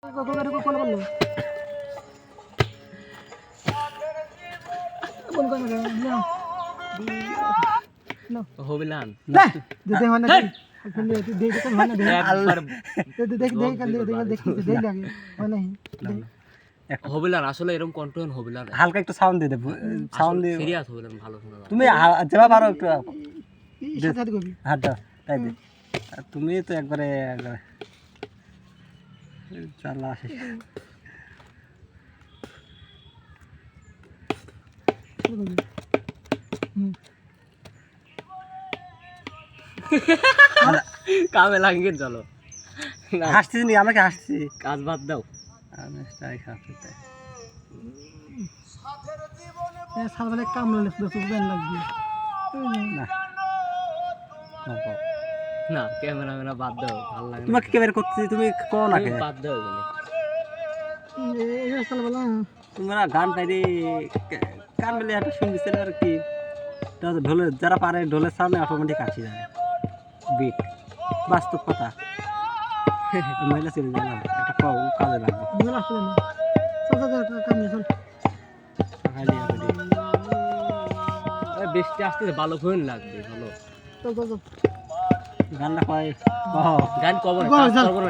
কত করে কোন বললো কোন কোন না না হবিলান না দে মানে দেখ তো মানে দেখ একবার দেখ দেখ দেখ লাগে মানে হবিলান আসলে এরকম কন্ট্রোল হবিলান হালকা একটু সাউন্ড দিয়ে দেব সাউন্ড দিয়ে সিরিয়াস হবিলান ভালো শোনা যায় তুমি যেবা পারো একটু সাথে করবি হাত দাও তাই দে তুমি তো একবারে চালা শেষ কামে লাগিয়ে চলো হাসছিস নি আমাকে হাসছি কাজ বাদ দাও আমি তাই খাচ্ছি সালবালে কামড়ে তো বেন লাগবে না না ক্যামেরা বাদ দাও ভালো লাগে তোমাকে কে বের করতেছি তুমি কো না কে বাদ দাও এগুলো এই সালবালা তোমরা গান পাইরে গান বলে একটা শুনতেছেন আর কি ঢোলে যারা পারে ঢোলের সামনে অটোমেটিক আসি যায় বিট বাস্তব কথা মহিলা চলে গেলাম একটা কাজে লাগবে মনে আসলে না চল কাম চল বৃষ্টি আসতেছে ভালো ফোন লাগবে ভালো চল গানটা কয় গান কবর গান কবর